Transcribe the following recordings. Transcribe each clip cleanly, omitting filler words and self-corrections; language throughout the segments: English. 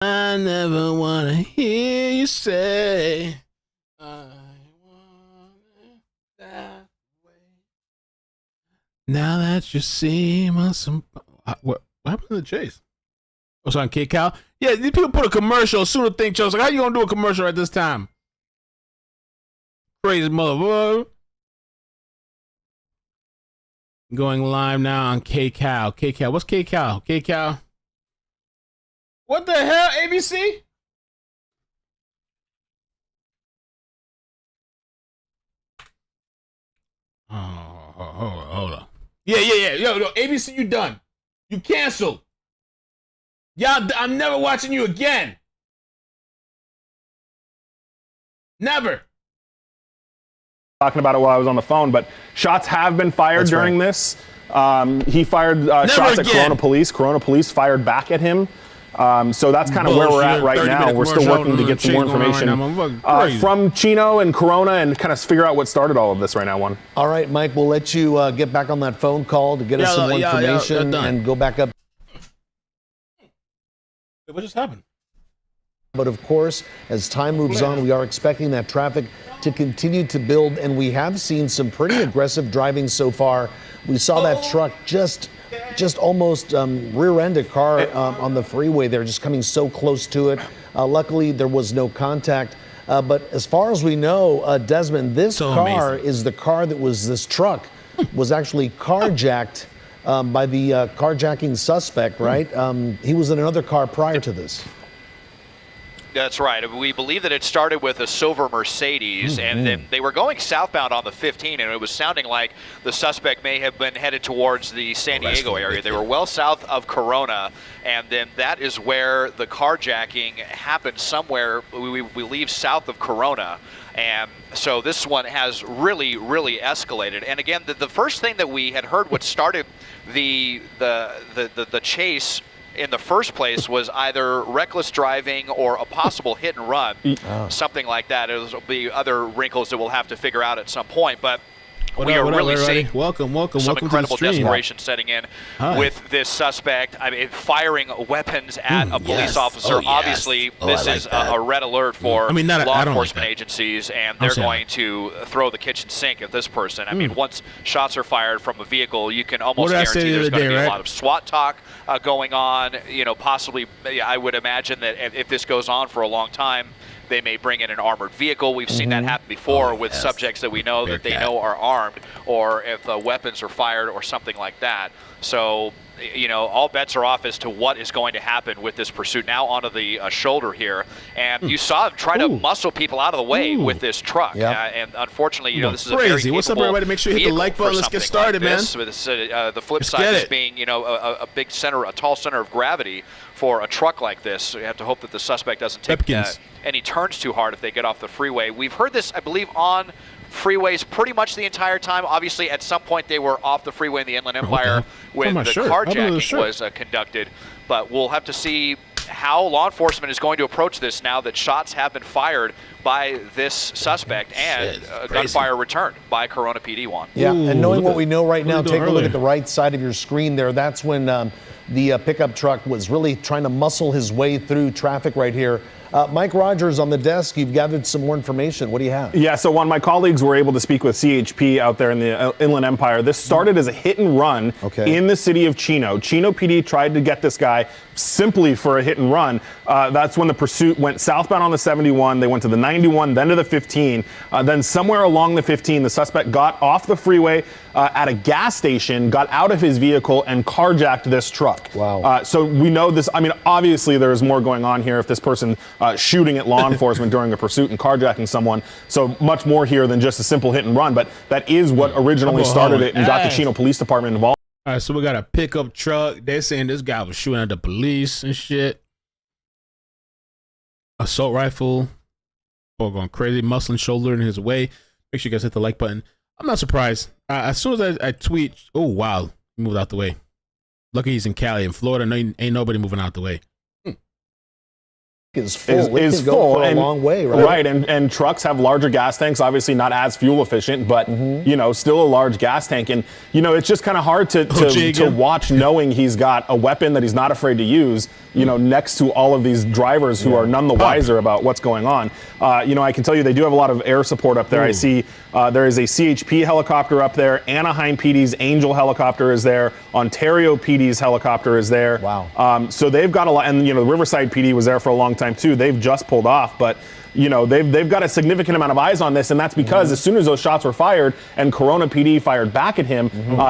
I never wanna hear you say I want it that way. Now that you see my what happened to the chase? Oh, so on K-Cal? Yeah, these people put a commercial. Sooner think, Joe's like, how you gonna do a commercial at this time? Crazy motherfucker. Going live now on K-Cal. K-Cal, what's K-Cal? K-Cal. What the hell, ABC? Oh, hold on. Yeah. Yo, ABC, you done. You canceled. Y'all, I'm never watching you again. Never. Talking about it while I was on the phone, but shots have been fired during this. He fired shots at Corona Police. Corona Police fired back at him. So that's kind of where we're at right now. We're still working to get some more information from Chino and Corona and kind of figure out what started all of this right now, Juan. All right, Mike, we'll let you get back on that phone call to get us some more information and go back up. What just happened? But of course, as time moves on, we are expecting that traffic to continue to build, and we have seen some pretty aggressive driving so far. We saw that truck just almost rear-end a car on the freeway there, just coming so close to it. Luckily, there was no contact. But as far as we know, Desmond, this car is the car that was, this truck was actually carjacked by the carjacking suspect, right? He was in another car prior to this. That's right. We believe that it started with a silver Mercedes, and then they were going southbound on the 15, and it was sounding like the suspect may have been headed towards the San Diego area. They were well south of Corona, and then that is where the carjacking happened, somewhere, we believe, south of Corona. And so this one has really, really escalated. And again, the first thing that we had heard, what started the chase in the first place, was either reckless driving or a possible hit and run, something like that. There'll be other wrinkles that we'll have to figure out at some point, but we are really seeing welcome some incredible desperation setting in with this suspect. I mean, firing weapons at a police officer. Obviously, this is a red alert for law enforcement agencies, and they're going to throw the kitchen sink at this person. I mean, once shots are fired from a vehicle, you can almost guarantee there's going to be a lot of SWAT talk going on. You know, possibly, I would imagine that if this goes on for a long time, they may bring in an armored vehicle. We've seen that happen before with subjects that we know that they know are armed, or if weapons are fired or something like that. So, you know, all bets are off as to what is going to happen with this pursuit. Now onto the shoulder here, and you saw him try to muscle people out of the way with this truck. And unfortunately, you know, this is a very capable. What's up, everybody? Make sure you hit the like button. Let's get started, man. The flip side is being, you know, a big center, a tall center of gravity for a truck like this. So you have to hope that the suspect doesn't take any turns too hard if they get off the freeway. We've heard this, I believe, on freeways pretty much the entire time. Obviously, at some point they were off the freeway in the Inland Empire when the carjacking was conducted. But we'll have to see how law enforcement is going to approach this now that shots have been fired by this suspect and gunfire returned by Corona PD, Juan. Yeah, and knowing what we know right now, take a look at the right side of your screen there. That's when the pickup truck was really trying to muscle his way through traffic right here. Mike Rogers on the desk, you've gathered some more information. What do you have? Yeah, so one, my colleagues were able to speak with CHP out there in the Inland Empire. This started as a hit and run in the city of Chino. Chino PD tried to get this guy simply for a hit and run. That's when the pursuit went southbound on the 71. They went to the 91, then to the 15. Then somewhere along the 15, the suspect got off the freeway at a gas station, got out of his vehicle, and carjacked this truck. Wow. So we know this. I mean, obviously there's more going on here if this person shooting at law enforcement during a pursuit and carjacking someone. So much more here than just a simple hit and run. But that is what originally started it and got the Chino Police Department involved. All right, so we got a pickup truck. They're saying this guy was shooting at the police and shit. Assault rifle. Oh, going crazy. Muscling shoulder in his way. Make sure you guys hit the like button. I'm not surprised. As soon as I tweet, oh, wow, he moved out the way. Lucky he's in Cali. In Florida, ain't nobody moving out the way. is full. It is can go full for a long way, right? Right, and trucks have larger gas tanks, obviously not as fuel efficient, but you know, still a large gas tank. And you know, it's just kind of hard to watch, knowing he's got a weapon that he's not afraid to use, you know, next to all of these drivers who are none the wiser about what's going on. You know, I can tell you they do have a lot of air support up there. I see there is a CHP helicopter up there. Anaheim PD's Angel helicopter is there. Ontario PD's helicopter is there. Wow. So they've got a lot, and you know, the Riverside PD was there for a long time too. They've just pulled off, but you know, they've got a significant amount of eyes on this, and that's because as soon as those shots were fired and Corona PD fired back at him,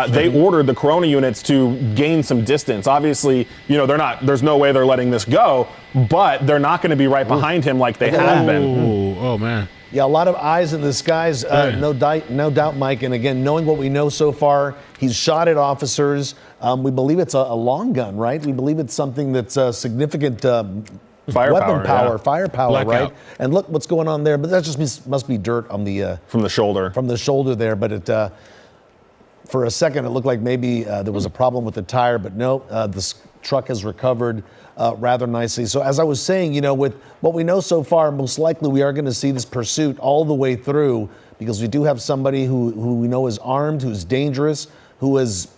they ordered the Corona units to gain some distance. Obviously, you know, there's no way they're letting this go, but they're not going to be right behind him like they had been. Oh man. Yeah, a lot of eyes in the skies, no doubt, Mike. And again, knowing what we know so far, he's shot at officers. We believe it's a long gun, right? We believe it's something that's significant weapon power, firepower, Blackout. right? And look what's going on there. But that just must be dirt on the from the shoulder. From the shoulder there. But it, for a second, it looked like maybe there was a problem with the tire. But no, this truck has recovered rather nicely. So as I was saying, you know, with what we know so far, most likely we are going to see this pursuit all the way through, because we do have somebody who we know is armed, who's dangerous, who has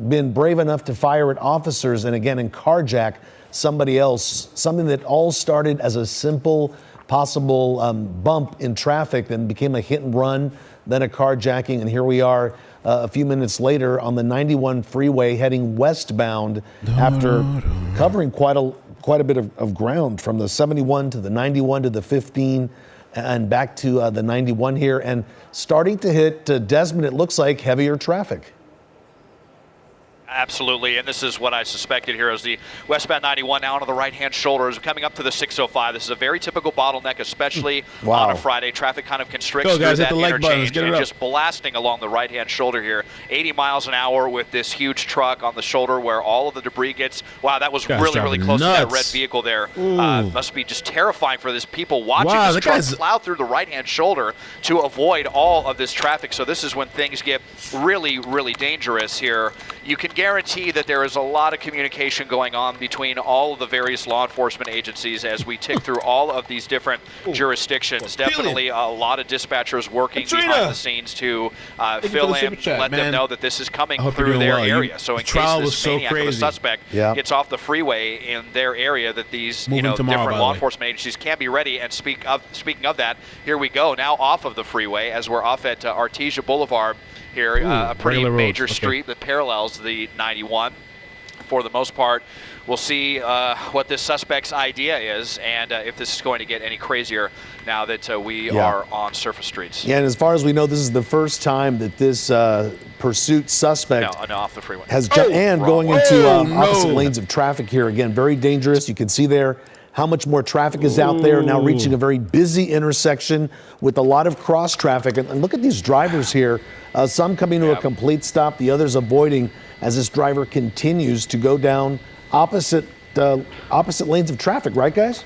been brave enough to fire at officers and again, and carjack somebody else, something that all started as a simple possible bump in traffic, then became a hit and run, then a carjacking, and here we are a few minutes later on the 91 freeway heading westbound after covering quite a bit of ground from the 71 to the 91 to the 15 and back to the 91 here, and starting to hit Desmond, it looks like heavier traffic. Absolutely, and this is what I suspected here as the westbound 91 now onto the right-hand shoulder as we're coming up to the 605. This is a very typical bottleneck, especially on a Friday. Traffic kind of constricts through that interchange and just blasting along the right-hand shoulder here. 80 miles an hour with this huge truck on the shoulder where all of the debris gets. Wow, that was really close to that red vehicle there. Must be just terrifying for this people watching this truck plow through the right-hand shoulder to avoid all of this traffic. So this is when things get really dangerous here. You can guarantee that there is a lot of communication going on between all of the various law enforcement agencies as we tick through all of these different jurisdictions. Definitely a lot of dispatchers working behind the scenes to fill in, let them know that this is coming through their area. So in case this maniac or suspect gets off the freeway in their area, that these different law enforcement agencies can be ready. And speaking of that, here we go now off of the freeway as we're off at Artesia Boulevard. Here, a pretty major street that parallels the 91 for the most part. We'll see what this suspect's idea is and if this is going to get any crazier now that we are on surface streets. Yeah, and as far as we know, this is the first time that this pursuit suspect off the freeway has going into opposite lanes of traffic here. Again, very dangerous. You can see there how much more traffic is out there, now reaching a very busy intersection with a lot of cross traffic. And look at these drivers here. Some coming to a complete stop, the others avoiding as this driver continues to go down opposite lanes of traffic, right, guys?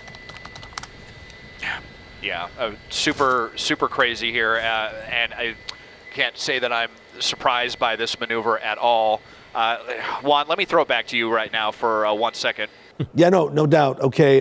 Yeah, super crazy here. And I can't say that I'm surprised by this maneuver at all. Juan, let me throw it back to you right now for 1 second. Yeah, no doubt. Okay,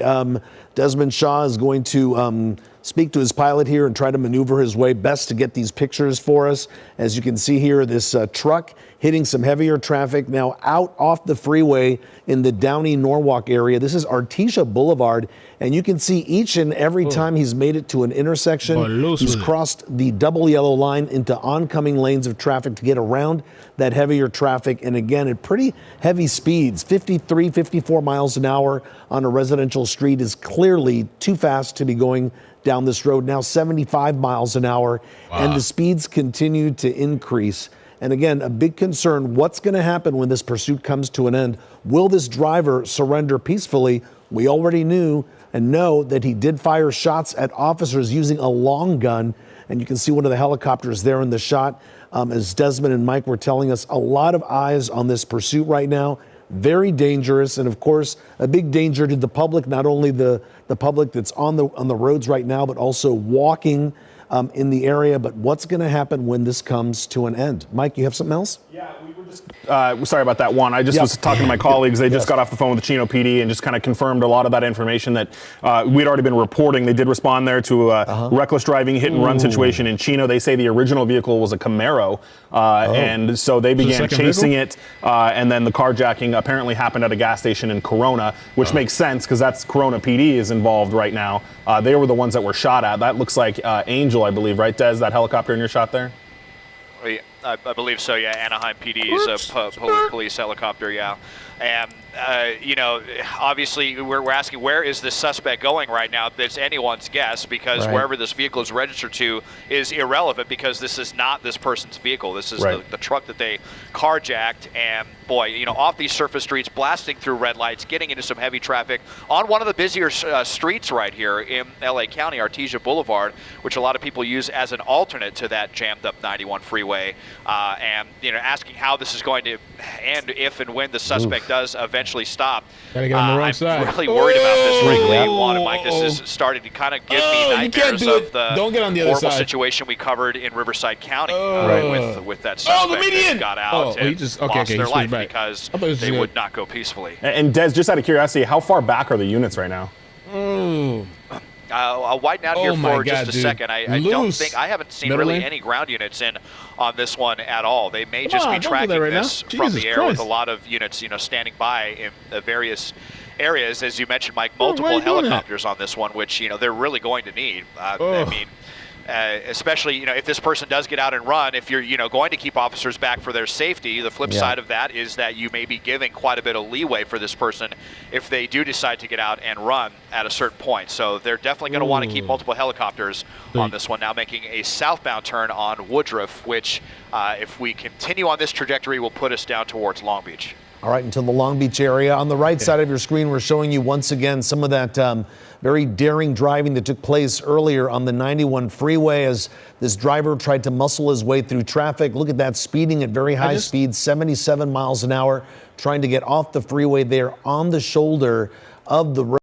Desmond Shaw is going to speak to his pilot here and try to maneuver his way best to get these pictures for us. As you can see here, this truck hitting some heavier traffic now out off the freeway in the Downey-Norwalk area. This is Artesia Boulevard, and you can see each and every time he's made it to an intersection, he's crossed the double yellow line into oncoming lanes of traffic to get around that heavier traffic. And again, at pretty heavy speeds, 53, 54 miles an hour on a residential street is clearly too fast to be going down this road. Now 75 miles an hour, and the speeds continue to increase. And again, a big concern, what's going to happen when this pursuit comes to an end? Will this driver surrender peacefully? We already knew and know that he did fire shots at officers using a long gun. And you can see one of the helicopters there in the shot. As Desmond and Mike were telling us, a lot of eyes on this pursuit right now. Very dangerous, and of course, a big danger to the public, not only the public that's on the roads right now, but also walking in the area. But what's going to happen when this comes to an end? Mike, you have something else? Yeah, we were Sorry about that one. I just was talking to my colleagues. They just got off the phone with the Chino PD and just kind of confirmed a lot of that information that we'd already been reporting. They did respond there to a reckless driving hit and run situation in Chino. They say the original vehicle was a Camaro, and so they began chasing it, and then the carjacking apparently happened at a gas station in Corona, which makes sense because that's Corona PD is involved right now. They were the ones that were shot at. That looks like Angel, I believe, right, Des? That helicopter in your shot there? I believe so, yeah. Anaheim PD's police helicopter, yeah. And, you know, obviously we're asking where is this suspect going right now? It's anyone's guess because wherever this vehicle is registered to is irrelevant because this is not this person's vehicle. This is the truck that they carjacked. And, boy, you know, off these surface streets, blasting through red lights, getting into some heavy traffic on one of the busier streets right here in LA County, Artesia Boulevard, which a lot of people use as an alternate to that jammed up 91 freeway. And, you know, asking how this is going to end if and when the suspect does eventually stop. Gotta get on the wrong side. I'm really worried about this Wrigley one, Mike. This is starting to kind of give me nightmares of the Don't get on the other horrible side. situation we covered in Riverside County with that suspect that got out and lost their life because they would not go peacefully. And Des, just out of curiosity, how far back are the units right now? I'll widen out here for just a second. I don't think I haven't seen really any ground units in on this one at all. They may just be tracking this from the air with a lot of units, you know, standing by in the various areas, as you mentioned, Mike. Multiple helicopters on this one, which you know they're really going to need. I mean. Especially, you know, if this person does get out and run, if you're, you know, going to keep officers back for their safety, the flip side of that is that you may be giving quite a bit of leeway for this person if they do decide to get out and run at a certain point. So they're definitely going to want to keep multiple helicopters on this one, now making a southbound turn on Woodruff, which if we continue on this trajectory will put us down towards Long Beach. All right, into the Long Beach area. On the right side of your screen, we're showing you once again some of that very daring driving that took place earlier on the 91 freeway as this driver tried to muscle his way through traffic. Look at that, speeding at very high speeds, 77 miles an hour, trying to get off the freeway there on the shoulder of the road.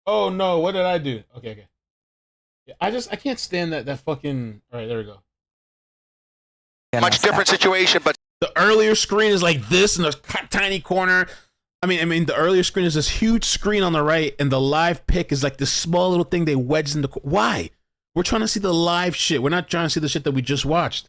Oh, no, what did I do? Okay. Yeah, I can't stand that fucking... All right, there we go. Much different situation, but... The earlier screen is like this in a tiny corner. I mean, the earlier screen is this huge screen on the right, and the live pick is like this small little thing they wedged in the... Why? We're trying to see the live shit. We're not trying to see the shit that we just watched.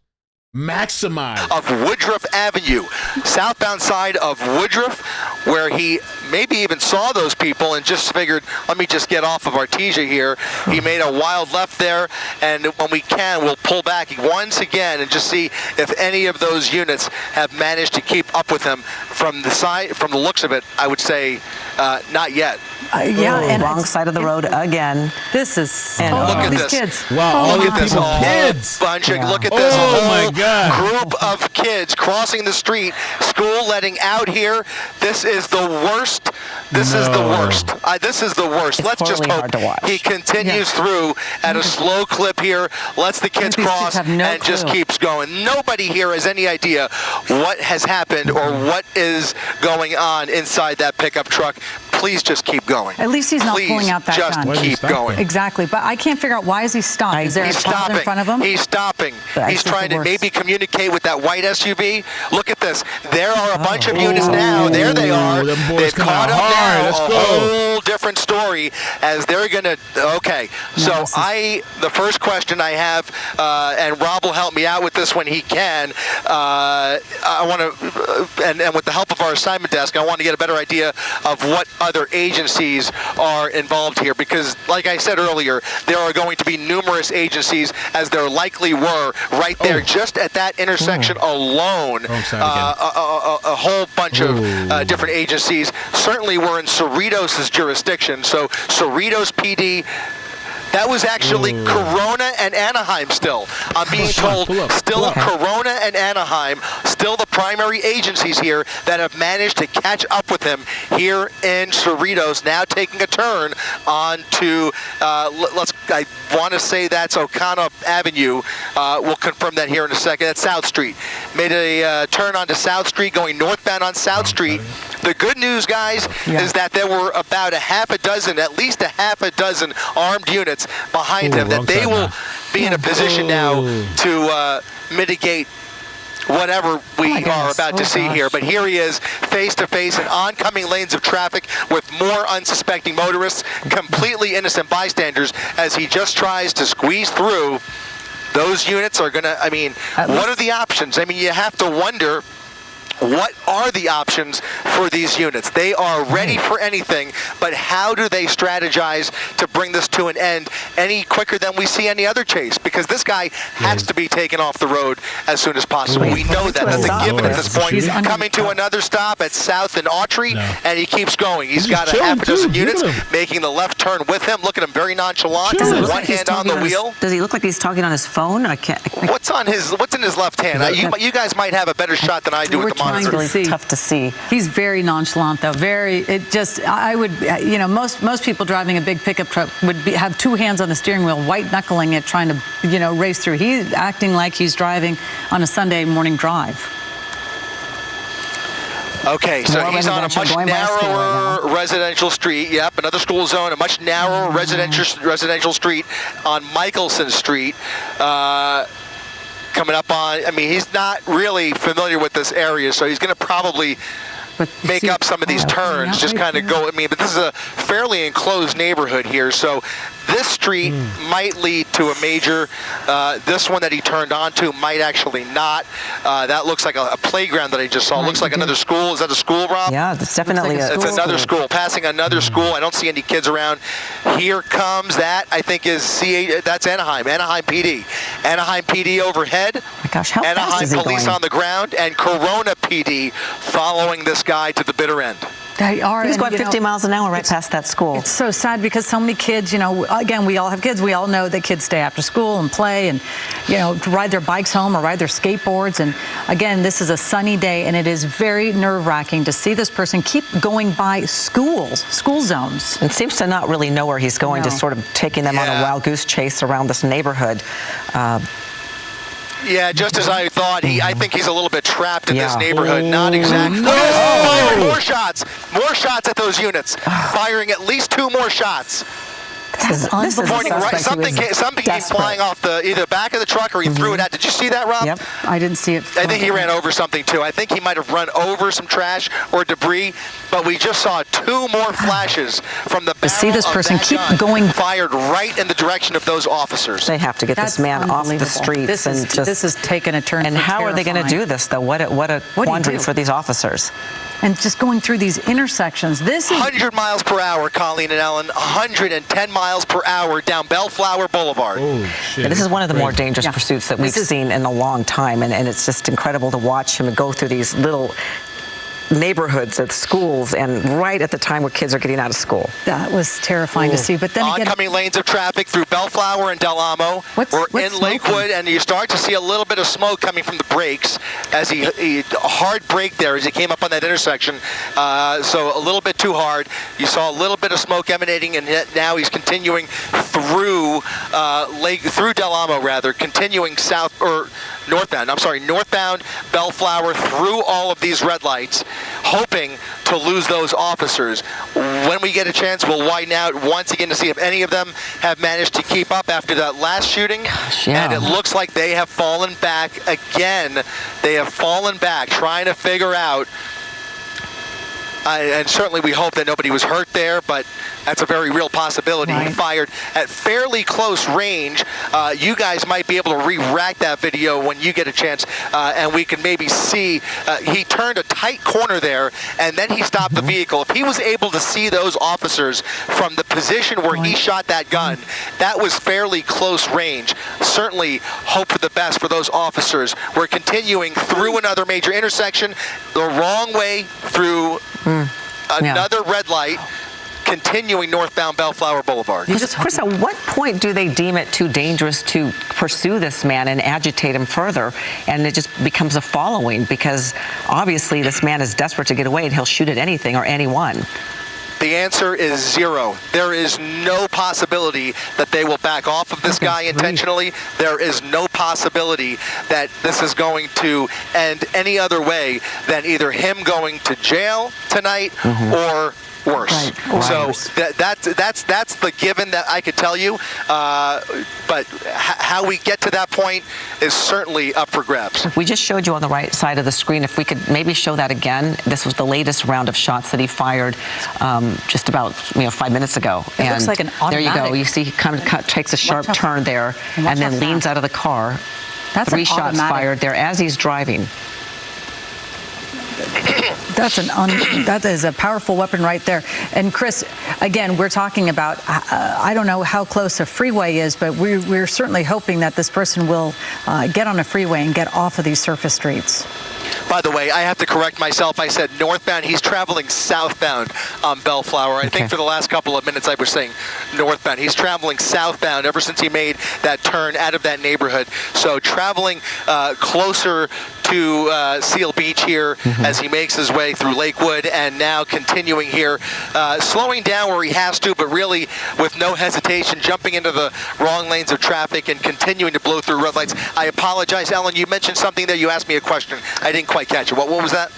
Maximize. Of Woodruff Avenue, southbound side of Woodruff, where he maybe even saw those people and just figured, let me just get off of Artesia here. He made a wild left there, and when we can, we'll pull back once again and just see if any of those units have managed to keep up with him. From the side, from the looks of it, I would say not yet. And wrong side of the road again. This is and look at these this. Kids. Wow, look at this whole kids. Bunch of look at this group of kids crossing the street. School letting out here. This is the worst. This is the worst. This is the worst. It's Let's just hope he continues through at a slow clip here. Lets the kids cross and just keeps going. Nobody here has any idea what has happened or what is going on inside that pickup truck. Please just keep going. At least he's not pulling out that gun. Just keep going. Exactly. But I can't figure out why is he stopped? Is there a child in front of him? He's stopping. He's trying to maybe communicate with that white SUV. Look at this. There are a bunch of units now. There they are. They've caught up now. Let's a whole different story as they're going to... Okay. So the first question I have, and Rob will help me out with this when he can, I want to, and with the help of our assignment desk, I want to get a better idea of what other agencies are involved here, because like I said earlier, there are going to be numerous agencies, as there likely were right there just at that intersection alone. A whole bunch of different agencies. Certainly we're in Cerritos' jurisdiction, so Cerritos PD. That was actually Corona and Anaheim still. I'm being told still Corona and Anaheim, still the primary agencies here that have managed to catch up with him here in Cerritos, now taking a turn on to, I want to say that's O'Connor Avenue. We'll confirm that here in a second. That's South Street. Made a turn onto South Street, going northbound on South Street. The good news, guys, is that there were about at least a half a dozen armed units behind him, that they will be in a position now to mitigate whatever we are about to see here. But here he is, face to face in oncoming lanes of traffic with more unsuspecting motorists, completely innocent bystanders, as he just tries to squeeze through. Those units are going to, I mean, what are the options? I mean, you have to wonder, what are the options for these units? They are ready for anything, but how do they strategize to bring this to an end any quicker than we see any other chase? Because this guy has to be taken off the road as soon as possible. We know that. That's a given at this point. He's coming to another stop at South and Autry, and he keeps going. He's got a half a dozen units making the left turn with him. Look at him, very nonchalant. One hand on the wheel. Does he look like he's talking on his phone? I can't. What's in his left hand? You guys might have a better shot than I do with the monitor. Really tough to see. He's very nonchalant, though. I would, you know, most people driving a big pickup truck would have two hands on the steering wheel, white knuckling it, trying to, you know, race through. He's acting like he's driving on a Sunday morning drive. Okay, so he's on a much narrower residential street. Yep, another school zone, a much narrower residential street on Michelson Street. Coming up on, I mean, he's not really familiar with this area, so he's going to probably make up some of these turns, just kind of go. I mean, but this is a fairly enclosed neighborhood here, so this street might lead to a major. This one that he turned onto might actually not. That looks like a playground that I just saw. Looks like another school. Is that a school, Rob? Yeah, it's definitely It's another school. Passing another school. I don't see any kids around. Here comes that. I think is that's Anaheim. Anaheim PD. Anaheim PD overhead. Oh my gosh, how Anaheim fast is he police going? on the ground, and Corona PD following this guy to the bitter end. They are. He's going 50 miles an hour right past that school. It's so sad because so many kids, you know, again, we all have kids. We all know that kids stay after school and play and, you know, ride their bikes home or ride their skateboards. And again, this is a sunny day, and it is very nerve-wracking to see this person keep going by school zones. And seems to not really know where he's going, just sort of taking them on a wild goose chase around this neighborhood. Yeah, just as I thought. I think he's a little bit trapped in this neighborhood. Not exactly. Firing more shots at those units. Firing at least 2 more shots. This is Pointing right. Something came flying off either back of the truck, or he threw it at. Did you see that, Rob? Yep. I didn't see it. I think he ran over something too. I think he might have run over some trash or debris, but we just saw 2 more flashes from the barrel to see this person of that keep gun going, fired right in the direction of those officers. They have to get this man off the streets. This is taking a turn. And how are they going to do this, though? What a quandary for these officers. And just going through these intersections. This is 100 miles per hour, Colleen and Ellen. 110 miles per hour down Bellflower Boulevard. Oh, shit. This is one of the more dangerous pursuits that we've seen in a long time, and it's just incredible to watch him go through these little neighborhoods at schools, and right at the time where kids are getting out of school. That was terrifying to see. But then again, oncoming lanes of traffic through Bellflower and Del Amo. We're in Lakewood, and you start to see a little bit of smoke coming from the brakes as he a hard brake there as he came up on that intersection. So a little bit too hard. You saw a little bit of smoke emanating, and now he's continuing through through Del Amo, rather, continuing northbound Bellflower through all of these red lights, hoping to lose those officers. When we get a chance, we'll widen out once again to see if any of them have managed to keep up after that last shooting. And it looks like they have fallen back again. They have fallen back, trying to figure out. And certainly we hope that nobody was hurt there, but that's a very real possibility. He fired at fairly close range. You guys might be able to re-rack that video when you get a chance, and we can maybe see he turned a tight corner there, and then he stopped the vehicle. If he was able to see those officers from the position where he shot that gun, that was fairly close range. Certainly hope for the best for those officers. We're continuing through another major intersection, the wrong way through another red light, continuing northbound Bellflower Boulevard. Chris, at what point do they deem it too dangerous to pursue this man and agitate him further, and it just becomes a following? Because obviously this man is desperate to get away, and he'll shoot at anything or anyone. The answer is 0. There is no possibility that they will back off of this guy intentionally. There is no possibility that this is going to end any other way than either him going to jail tonight or worse. Right. So that's the given that I could tell you. But how we get to that point is certainly up for grabs. We just showed you on the right side of the screen. If we could maybe show that again. This was the latest round of shots that he fired just about 5 minutes ago. It looks like an automatic. There you go. You see he kind of takes a sharp turn there and then leans out of the car. That's 3 shots fired there as he's driving. That is a powerful weapon right there. And Chris, again, we're talking about, I don't know how close a freeway is, but we're certainly hoping that this person will get on a freeway and get off of these surface streets. By the way, I have to correct myself. I said northbound. He's traveling southbound on Bellflower. I think for the last couple of minutes I was saying northbound. He's traveling southbound ever since he made that turn out of that neighborhood. So traveling closer to Seal Beach here as he makes his way through Lakewood, and now continuing here, slowing down where he has to, but really with no hesitation, jumping into the wrong lanes of traffic and continuing to blow through red lights. I apologize, Ellen, you mentioned something there. You asked me a question. I didn't quite catch it. What was that?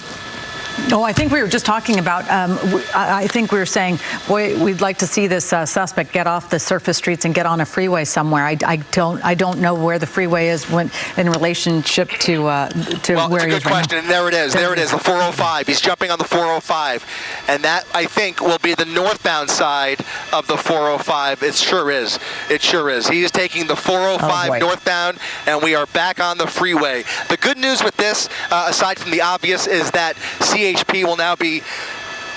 Oh, I think we were just talking about, I think we were saying, boy, we'd like to see this suspect get off the surface streets and get on a freeway somewhere. I don't know where the freeway is in relationship to well, where he is. Well, it's a good question, and there it is. There it is, the 405. He's jumping on the 405, and that, I think, will be the northbound side of the 405. It sure is. It sure is. He is taking the 405 northbound, and we are back on the freeway. The good news with this, aside from the obvious, is that CHP will now be,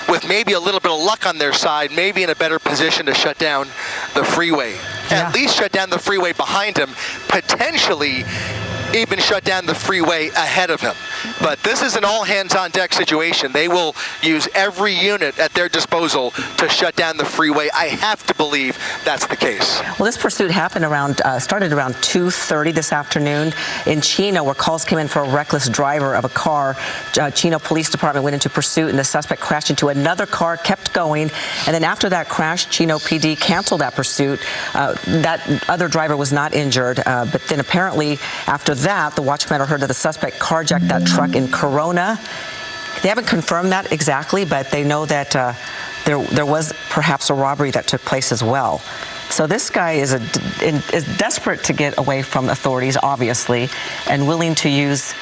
with maybe a little bit of luck on their side, maybe in a better position to shut down the freeway. At least shut down the freeway behind him, potentially even shut down the freeway ahead of him. But this is an all-hands-on-deck situation. They will use every unit at their disposal to shut down the freeway. I have to believe that's the case. Well, this pursuit happened started around 2:30 this afternoon in Chino, where calls came in for a reckless driver of a car. Chino Police Department went into pursuit, and the suspect crashed into another car, kept going, and then after that crash, Chino PD canceled that pursuit. That other driver was not injured, but then apparently after that, the watch commander heard that the suspect carjacked that truck in Corona. They haven't confirmed that exactly, but they know that there was perhaps a robbery that took place as well. So this guy is desperate to get away from authorities, obviously, and willing to use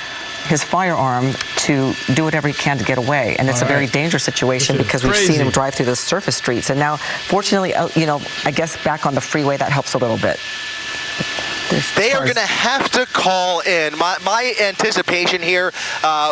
his firearm to do whatever he can to get away. And it's a very dangerous situation because we've seen him drive through those surface streets. And now, fortunately, I guess back on the freeway, that helps a little bit. They are going to have to call in. My anticipation here,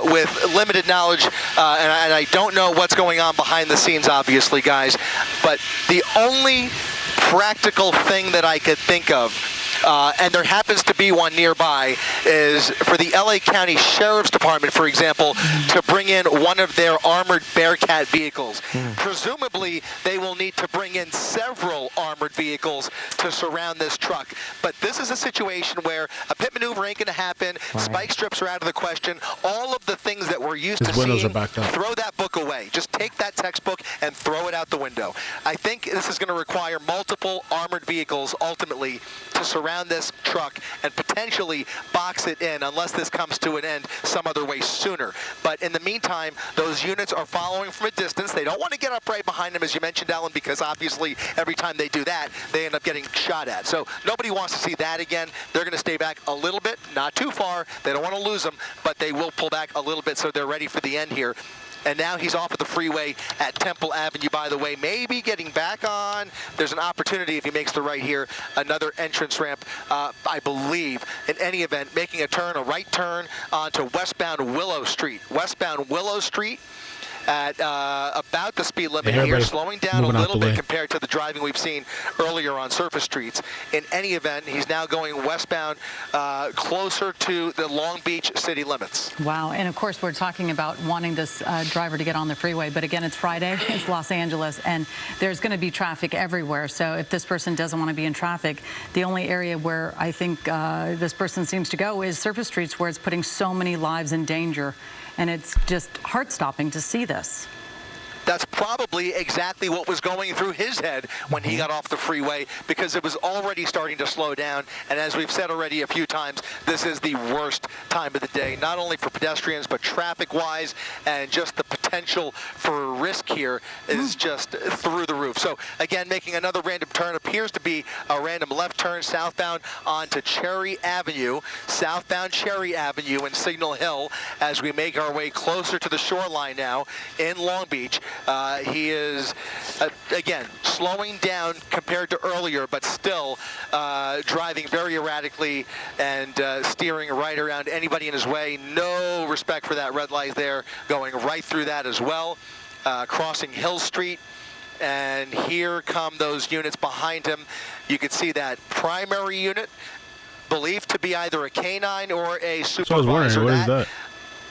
with limited knowledge, and I don't know what's going on behind the scenes, obviously, guys, but the only practical thing that I could think of, and there happens to be one nearby, is for the LA County Sheriff's Department, for example, to bring in one of their armored Bearcat vehicles. Presumably, they will need to bring in several armored vehicles to surround this truck. But this is a situation where a pit maneuver ain't going to happen. Spike strips are out of the question. All of the things that we're used to seeing, throw that book away. Just take that textbook and throw it out the window. I think this is going to require multiple armored vehicles, ultimately, to surround this truck and potentially box it in, unless this comes to an end some other way sooner. But in the meantime, those units are following from a distance. They don't want to get up right behind them, as you mentioned, Alan, because obviously every time they do that, they end up getting shot at. So nobody wants to see that again. They're going to stay back a little bit, not too far. They don't want to lose them, but they will pull back a little bit so they're ready for the end here. And now he's off of the freeway at Temple Avenue, by the way, maybe getting back on. There's an opportunity if he makes the right here, another entrance ramp, I believe. In any event, making a right turn onto westbound Willow Street. Westbound Willow Street at about the speed limit here, slowing down a little bit compared to the driving we've seen earlier on surface streets. In any event, he's now going westbound, closer to the Long Beach city limits. Wow, and of course we're talking about wanting this driver to get on the freeway, but again, it's Friday, it's Los Angeles, and there's going to be traffic everywhere. So if this person doesn't want to be in traffic, the only area where I think this person seems to go is surface streets, where it's putting so many lives in danger. And it's just heart-stopping to see this. that's probably exactly what was going through his head when he got off the freeway, because it was already starting to slow down. And as we've said already a few times, this is the worst time of the day, not only for pedestrians, but traffic-wise, and just the potential for risk here is just through the roof. So again, making another random turn, appears to be a random left turn southbound onto Cherry Avenue, southbound Cherry Avenue in Signal Hill, as we make our way closer to the shoreline now in Long Beach. He is, again, slowing down compared to earlier, but still driving very erratically and steering right around anybody in his way. No respect for that red light there, going right through that as well. Crossing Hill Street, and here come those units behind him. You can see that primary unit, believed to be either a canine or a supervisor. So I was wondering, what is that?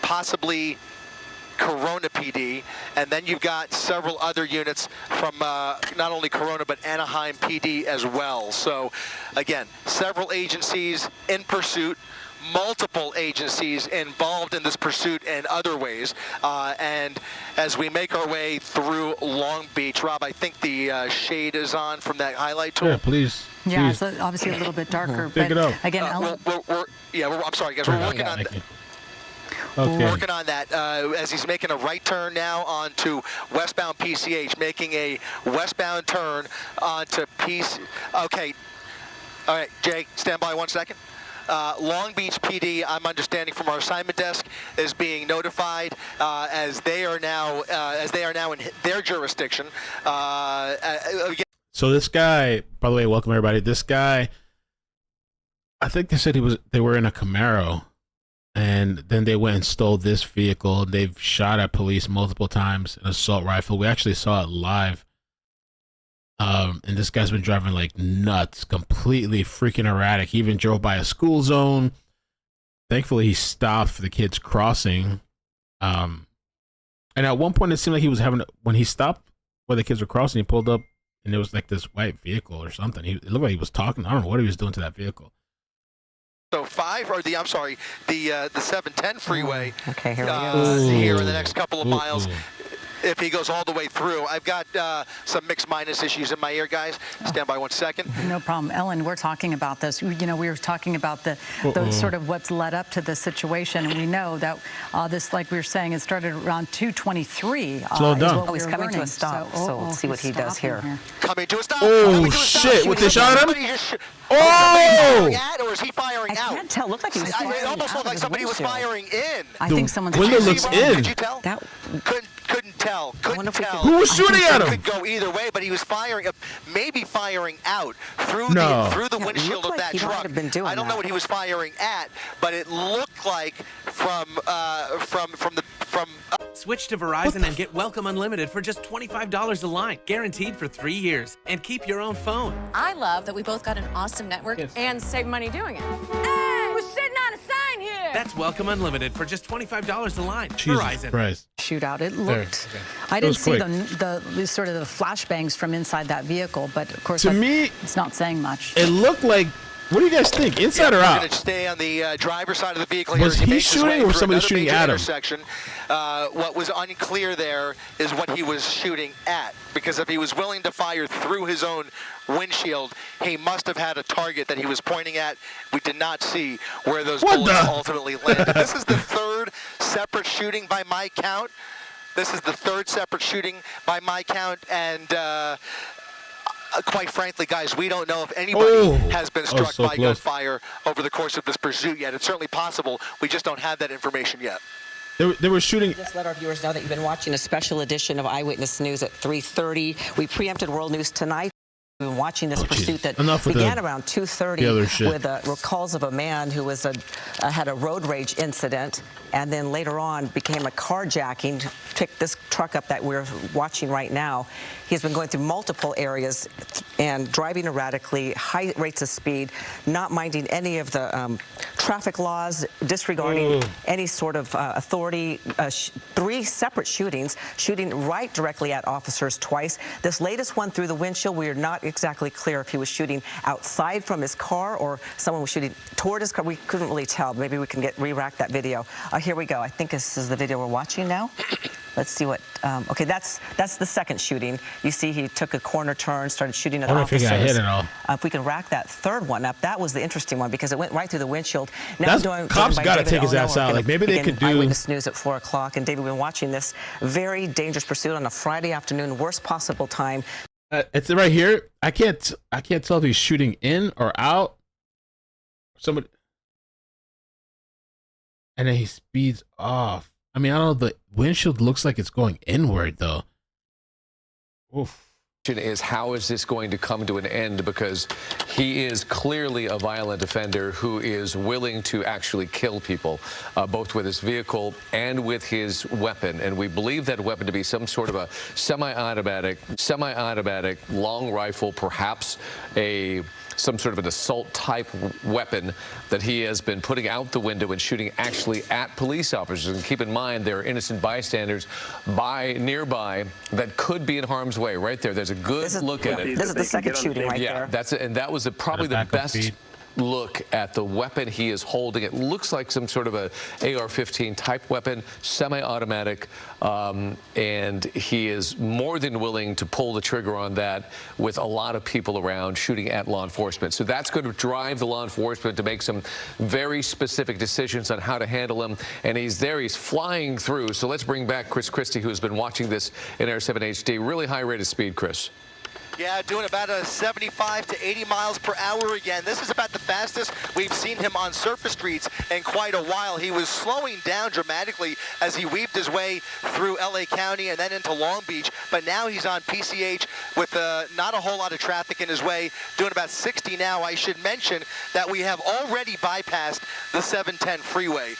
Possibly Corona PD, and then you've got several other units from not only Corona but Anaheim PD as well. So again, several agencies in pursuit, multiple agencies involved in this pursuit in other ways, and as we make our way through Long Beach, Rob, I think the shade is on from that highlight tool. Yeah, please. Yeah, please. it's obviously a little bit darker. Take it out. Again, I'm sorry, guys. We're working on that. Okay. Working on that as he's making a right turn now onto westbound PCH, making a westbound turn onto PC. Okay. All right, Jay, stand by 1 second. Long Beach PD, I'm understanding from our assignment desk, is being notified as they are now in their jurisdiction. So this guy, by the way, welcome everybody. This guy, I think they said they were in a Camaro, and then they went and stole this vehicle. They've shot at police multiple times, an assault rifle. We actually saw it live. And this guy's been driving like nuts, completely freaking erratic. He even drove by a school zone. Thankfully, he stopped for the kids crossing. And at one point, it seemed like he was when he stopped where the kids were crossing, he pulled up, and it was like this white vehicle or something. It looked like he was talking. I don't know what he was doing to that vehicle. So the 710 freeway. Okay, here we go. Here in the next couple of miles. If he goes all the way through. I've got some mixed minus issues in my ear, guys. Stand by 1 second. No problem. Ellen, we're talking about this. We were talking about the sort of what's led up to this situation, and we know that this, like we were saying, it started around 2:23. Slow down. He's coming to a stop, so we'll see what he does here. Coming to a stop. Oh, shit. What, they shot him? Or is he firing out? I can't tell. It looked like he was firing It almost looked like somebody was firing in. I think someone's window looks in. Could you tell? Couldn't tell. Couldn't tell. Who was shooting at him? Could go either way, but he was firing, maybe firing out through the windshield of that truck. I don't know what he was firing at, but it looked like from. Switch to Verizon and get Welcome Unlimited for just $25 a line, guaranteed for 3 years, and keep your own phone. I love that we both got an awesome network and save money doing it. Hey, we're sitting on a sign here. That's Welcome Unlimited for just $25 a line. Jesus Verizon. Christ. Shootout. It looked. I didn't see the sort of the flashbangs from inside that vehicle, but of course, to me, it's not saying much. It looked like. What do you guys think? Inside or out? We're going to stay on the driver's side of the vehicle. Was he shooting or somebody shooting at him? What was unclear there is what he was shooting at, because if he was willing to fire through his own windshield, he must have had a target that he was pointing at. We did not see where those bullets ultimately landed. This is the third separate shooting by my count. And quite frankly, guys, we don't know if anybody has been struck by gunfire over the course of this pursuit yet. It's certainly possible. We just don't have that information yet. They were shooting. Just let our viewers know that you've been watching a special edition of Eyewitness News at 3:30. We preempted World News Tonight. We've been watching this pursuit that began around 2:30 with calls of a man who was had a road rage incident, and then later on became a carjacking. Picked this truck up that we're watching right now. He's been going through multiple areas and driving erratically, high rates of speed, not minding any of the traffic laws, disregarding any sort of authority. 3 separate shootings, shooting right directly at officers twice. This latest one through the windshield, we are not exactly clear if he was shooting outside from his car or someone was shooting toward his car. We couldn't really tell. Maybe we can re-rack that video. Here we go. I think this is the video we're watching now. Let's see what. Okay, that's the second shooting. You see, he took a corner turn, started shooting at officers. I hit it all. If we can rack that third one up, that was the interesting one because it went right through the windshield. Now cops got to take his ass out. Like maybe they could do. Eyewitness News at 4 o'clock, and David, we've been watching this very dangerous pursuit on a Friday afternoon, worst possible time. It's right here. I can't tell if he's shooting in or out. Somebody, and then he speeds off. I mean, I don't know. The windshield looks like it's going inward, though. Oof. Is how is this going to come to an end, because he is clearly a violent offender who is willing to actually kill people, both with his vehicle and with his weapon. And we believe that weapon to be some sort of a semi-automatic long rifle, perhaps some sort of an assault type weapon that he has been putting out the window and shooting actually at police officers. And keep in mind, there are innocent bystanders nearby that could be in harm's way. Right there, there's a good look at it. This is the second shooting right there. Yeah, that's it, and that was probably the best look at the weapon he is holding. It looks like some sort of a AR-15 type weapon, semi-automatic, and he is more than willing to pull the trigger on that with a lot of people around shooting at law enforcement. So that's going to drive the law enforcement to make some very specific decisions on how to handle him. And he's flying through. So let's bring back Chris Christie, who has been watching this in Air 7 HD. Really high rate of speed, Chris. Yeah, doing about a 75 to 80 miles per hour again. This is about the fastest we've seen him on surface streets in quite a while. He was slowing down dramatically as he weaved his way through LA County and then into Long Beach, but now he's on PCH with not a whole lot of traffic in his way, doing about 60 now. I should mention that we have already bypassed the 710 freeway.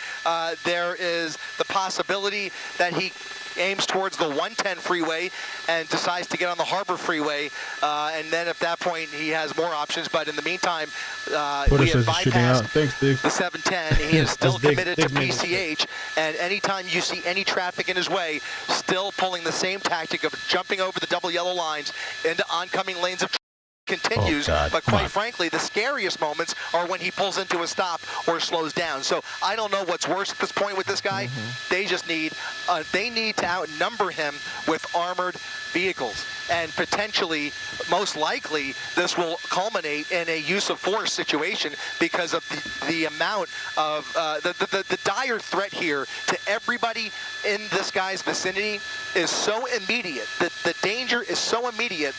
There is the possibility that he aims towards the 110 freeway and decides to get on the Harbor Freeway, and then at that point he has more options. But in the meantime, we have bypassed the 710. He is still committed to PCH, and anytime you see any traffic in his way, still pulling the same tactic of jumping over the double yellow lines into oncoming lanes of traffic. Continues, but quite frankly, the scariest moments are when he pulls into a stop or slows down. So I don't know what's worse at this point with this guy. They just need to outnumber him with armored vehicles, and potentially, most likely, this will culminate in a use of force situation because of the amount of the dire threat here to everybody in this guy's vicinity is so immediate. The danger is so immediate.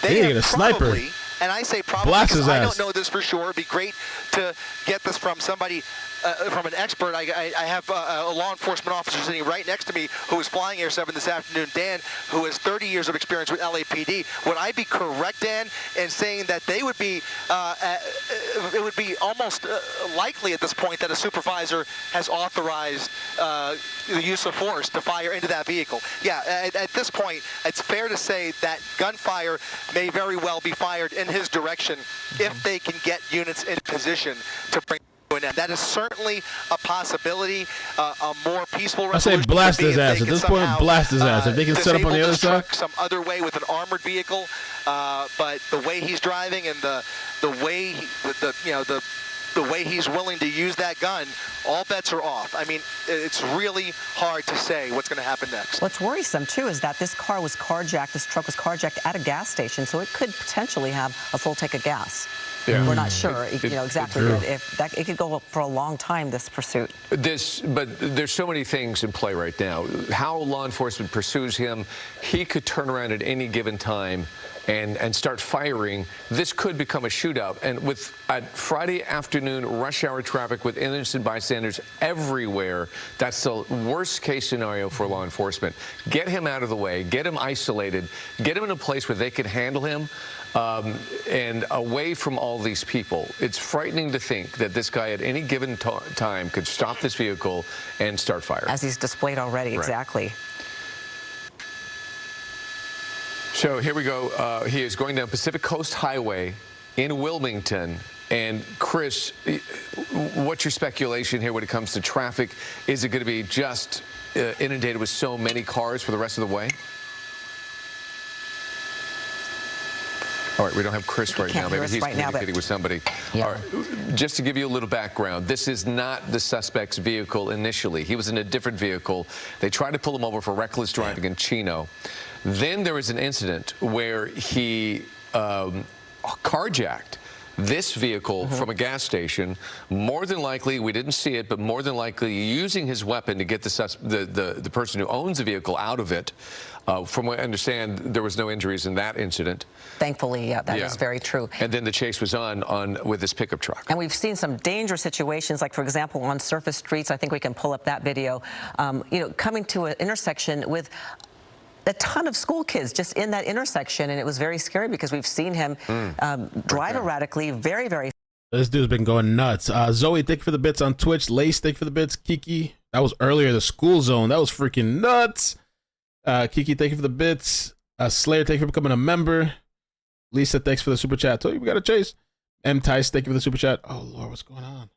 They get a sniper. And I say probably because I don't know this for sure. It'd be great to get this from somebody, from an expert. I have a law enforcement officer sitting right next to me who was flying Air 7 this afternoon, Dan, who has 30 years of experience with LAPD. Would I be correct, Dan, in saying that they would be, it would be almost likely at this point that a supervisor has authorized the use of force to fire into that vehicle? Yeah, at this point, it's fair to say that gunfire may very well be fired in his direction if they can get units in position to bring to an end. That is certainly a possibility. A more peaceful resolution. I say blast his ass. At this point, blast his ass. If they can set up on the other side. Some other way with an armored vehicle, but the way he's driving and the way the way he's willing to use that gun, all bets are off. I mean, it's really hard to say what's going to happen next. What's worrisome, too, is that this car was carjacked, this truck was carjacked at a gas station, so it could potentially have a full tank of gas. Yeah. We're not sure, exactly. If that, it could go for a long time, this pursuit. But there's so many things in play right now. How law enforcement pursues him, he could turn around at any given time and start firing. This could become a shootout. And with Friday afternoon rush hour traffic with innocent bystanders everywhere, that's the worst case scenario for law enforcement. Get him out of the way, get him isolated, get him in a place where they can handle him. And away from all these people. It's frightening to think that this guy at any given time could stop this vehicle and start firing. As he's displayed already, right. Exactly. So here we go. He is going down Pacific Coast Highway in Wilmington. And Chris, what's your speculation here when it comes to traffic? Is it going to be just inundated with so many cars for the rest of the way? All right, we don't have Chris right now. Maybe he's communicating with somebody. Yeah. All right, just to give you a little background, this is not the suspect's vehicle initially. He was in a different vehicle. They tried to pull him over for reckless driving in Chino. Then there was an incident where he carjacked this vehicle from a gas station, more than likely, we didn't see it, but more than likely using his weapon to get the person who owns the vehicle out of it. From what I understand, there was no injuries in that incident. Thankfully, yeah, that is very true. And then the chase was on with this pickup truck. And we've seen some dangerous situations, like, for example, on surface streets. I think we can pull up that video. You know, coming to an intersection with a ton of school kids just in that intersection, and it was very scary because we've seen him drive erratically, very, very. This dude's been going nuts. Zoe, thank you for the bits on Twitch. Lace, thank you for the bits. Kiki, that was earlier, the school zone. That was freaking nuts. Kiki, thank you for the bits. Slayer, thank you for becoming a member. Lisa, thanks for the super chat. Told you we got to chase. M. Tice, thank you for the super chat. Oh, Lord, what's going on?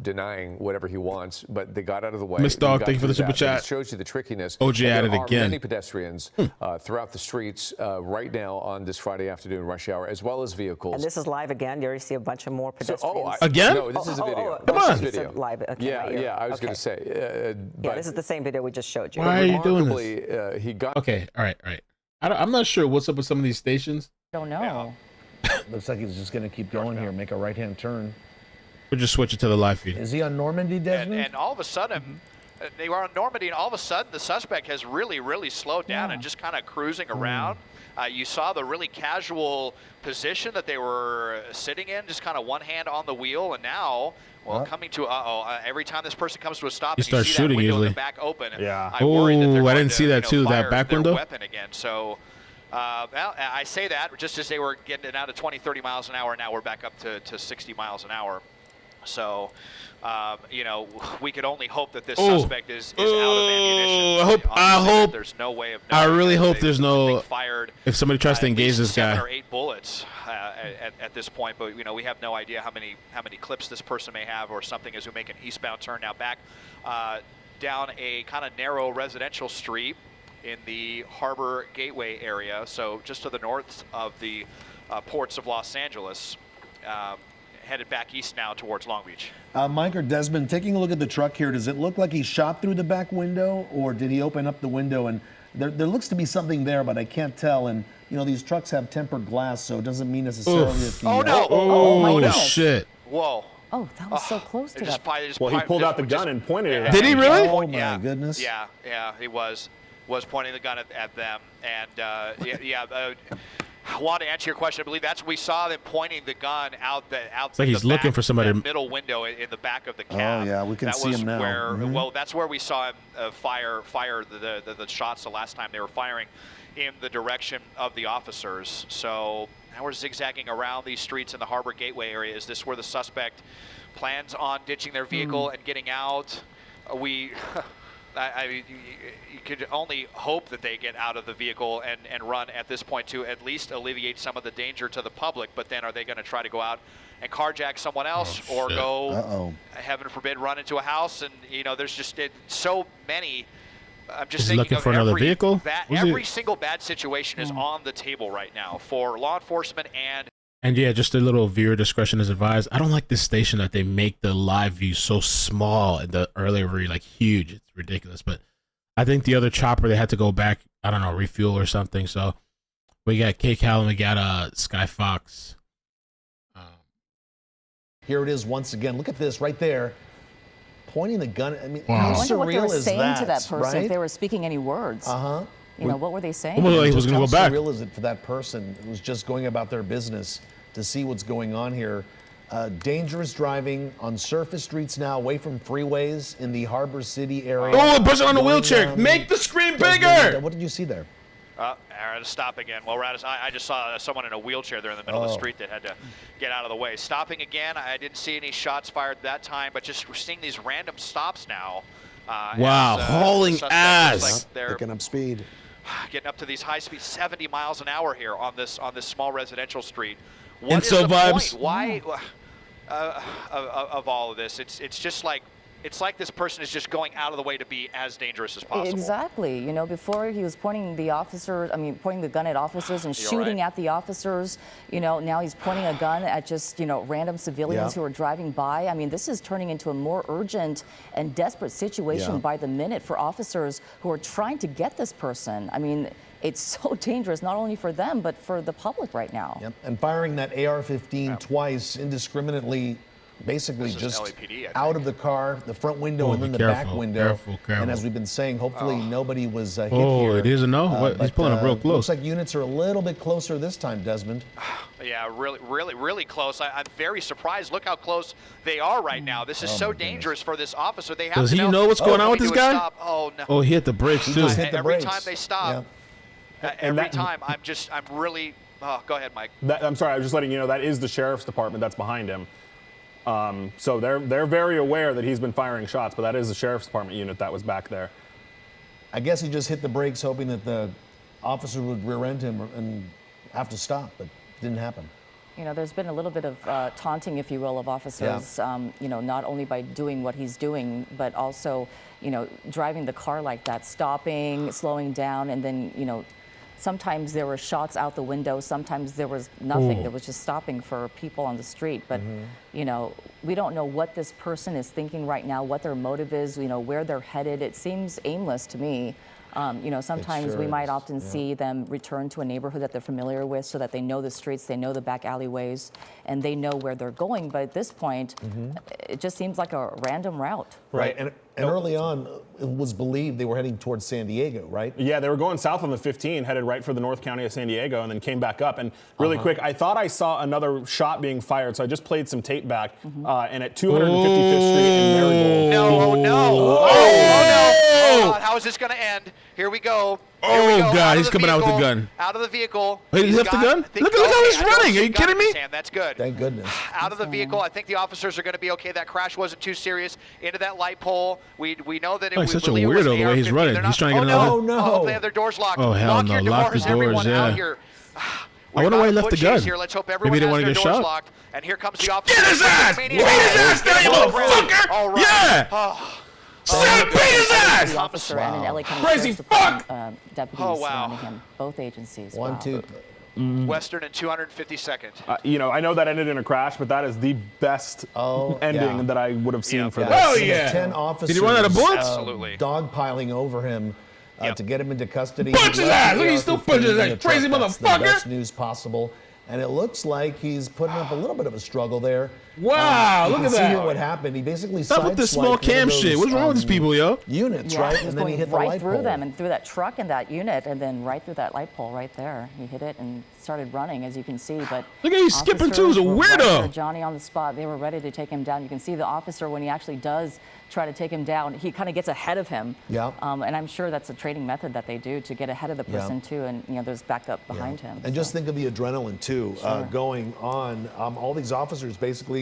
Denying whatever he wants, but they got out of the way. Miss Dog, thank you for the super chat. It shows you the trickiness. OJ at it again. There are many pedestrians throughout the streets right now on this Friday afternoon rush hour, as well as vehicles. And this is live again. You already see a bunch of more pedestrians. Again? No, this is a video. Come on. This is video. Live. Okay, Yeah, I was going to say. Yeah, this is the same video we just showed you. Why are you doing this? He got. Okay, all right. I'm not sure what's up with some of these stations. Don't know. Looks like he's just going to keep going here, make a right-hand turn. We'll just switch it to the live feed. Is he on Normandy, Desmond? And all of a sudden, they were on Normandy, and all of a sudden, the suspect has really slowed down and just kind of cruising around. You saw the really casual position that they were sitting in, just kind of one hand on the wheel, and now, coming to every time this person comes to a stop, you start see shooting that window usually. in the back open. Yeah. I worry that they're I going didn't see that too. That fire back their window. weapon again. So. Well, I say that just as they were getting it out of 20, 30 miles an hour. Now we're back up to 60 miles an hour. So, you know, we could only hope that this suspect is out of ammunition. I hope. There's no way of I knowing. really hope there's no. Fired. If somebody tries to engage this guy. 7 or 8 bullets at this point, but you know we have no idea how many clips this person may have or something as we make an eastbound turn now back down a kind of narrow residential street in the Harbor Gateway area, so just to the north of the ports of Los Angeles, headed back east now towards Long Beach. Mike or Desmond, taking a look at the truck here, does it look like he shot through the back window, or did he open up the window? And there looks to be something there, but I can't tell. And you know, these trucks have tempered glass, so it doesn't mean necessarily that the... Oh no! Oh shit! Whoa! Oh, that was so close to that. Well, he pulled out the gun and pointed it at Did he really? Oh my goodness! Yeah, he was pointing the gun at them, and I want to answer your question. I believe that's we saw them pointing the gun out it's like he's looking for somebody. Middle window in the back of the cab. Oh yeah, we can see him now. Well, that's where we saw him fire the shots the last time they were firing in the direction of the officers. So now we're zigzagging around these streets in the Harbor Gateway area. Is this where the suspect plans on ditching their vehicle and getting out? I mean, you could only hope that they get out of the vehicle and run at this point to at least alleviate some of the danger to the public. But then are they going to try to go out and carjack someone else or go, heaven forbid, run into a house? And, you know, there's just so many. I'm just thinking looking of for another vehicle? Every single bad situation is on the table right now for law enforcement And yeah, just a little viewer discretion is advised. I don't like this station that they make the live view so small and the earlier were like huge. It's ridiculous. But I think the other chopper, they had to go back, I don't know, refuel or something. So we got K-Cal and we got Sky Fox. Here it is once again. Look at this right there. Pointing the gun. I mean, wow. how I wonder what they were surreal is saying that, to that person, right? if they were speaking any words. You know, what were they saying? Well, he was going to go back. How surreal is it for that person who's just going about their business to see what's going on here? Dangerous driving on surface streets now, away from freeways in the Harbor City area. Oh, a person on a wheelchair. Make the screen bigger. What did you see there? stop again. Well, I just saw someone in a wheelchair there in the middle of the street that had to get out of the way. Stopping again. I didn't see any shots fired that time, but just we're seeing these random stops now. Wow, hauling ass. Like they're picking up speed. Getting up to these high speed 70 miles an hour here on this small residential street. What is the vibes? point? Why of all of this? It's just like it's like this person is just going out of the way to be as dangerous as possible. Exactly. You know, before he was pointing the gun at officers and shooting at the officers. You know, now he's pointing a gun at just, you know, random civilians who are driving by. I mean, this is turning into a more urgent and desperate situation by the minute for officers who are trying to get this person. I mean, it's so dangerous, not only for them, but for the public right now. Yep. And firing that AR-15 twice indiscriminately, basically just LAPD, out of the car, the front window, and then the back window. And as we've been saying, hopefully nobody was hit here. Oh, it is a no? He's pulling up real close. Looks like units are a little bit closer this time, Desmond. Yeah, really close. I'm very surprised. Look how close they are right now. This is so dangerous for this officer. They have Does to he know what's going on with this guy? Oh, no. Oh, he hit the brakes, too. Every time they stop, every time, I'm really, go ahead, Mike. I'm sorry, I was just letting you know that is the sheriff's department that's behind him. So they're very aware that he's been firing shots, but that is the sheriff's department unit that was back there. I guess he just hit the brakes hoping that the officer would rear end him and have to stop, but it didn't happen. You know, there's been a little bit of taunting, if you will, of officers, you know, not only by doing what he's doing, but also, you know, driving the car like that, stopping, slowing down, and then, you know, sometimes there were shots out the window, sometimes there was nothing. There was just stopping for people on the street. But, you know, we don't know what this person is thinking right now, what their motive is, you know, where they're headed. It seems aimless to me. You know, sometimes we might often see them return to a neighborhood that they're familiar with so that they know the streets, they know the back alleyways, and they know where they're going. But at this point, it just seems like a random route. Right. And early on, it was believed they were heading towards San Diego, right? Yeah, they were going south on the 15, headed right for the North County of San Diego, and then came back up. And really quick, I thought I saw another shot being fired, so I just played some tape back. And at 255th Street in Marigold. No. Oh, God, how is this going to end? Here we go. God, he's coming out with the gun. Out of the vehicle. Wait, he left the gun? Look how he's running. Are you kidding me? That's good. Thank goodness. Out of the vehicle. I think the officers are going to be okay. That crash wasn't too serious. Into that light pole. We know that it was such a weirdo the way he's running. He's trying to get another. Oh, they have their doors locked. Oh, hell no. Lock the doors, out here. I wonder why he left the gun. Here. Let's hope everyone Maybe he didn't want to get shot. Locked. And here comes the officer. Get his ass! Beat his ass down, you motherfucker! All right. Yeah! Beat his ass! The officer and an LA County Crazy Sheriff's Department deputies surrounding him, both agencies. One, two. Western and 252nd. You know, I know that ended in a crash, but that is the best ending that I would have seen for this. Oh, yeah. 10 officers. Did he run out of bullets? Absolutely. Dogpiling over him to get him into custody. Punch his ass! Look, he's still punching his ass. Crazy That's motherfucker! the best news possible. And it looks like he's putting up a little bit of a struggle there. Wow, look at that. See here what happened. He basically stop with this small cam shit. What's wrong with these people, yo? Units, right? He was And then he going hit the right light through pole. them and through that truck and that unit, and then right through that light pole right there. He hit it and started running, as you can see. But look at he's skipping too. He's a officers were weirdo. right there, Johnny on the spot. They were ready to take him down. You can see the officer when he actually does try to take him down. He kind of gets ahead of him. Yeah. And I'm sure that's a training method that they do to get ahead of the person too, and you know there's backup behind him. And just think of the adrenaline too going on. All these officers basically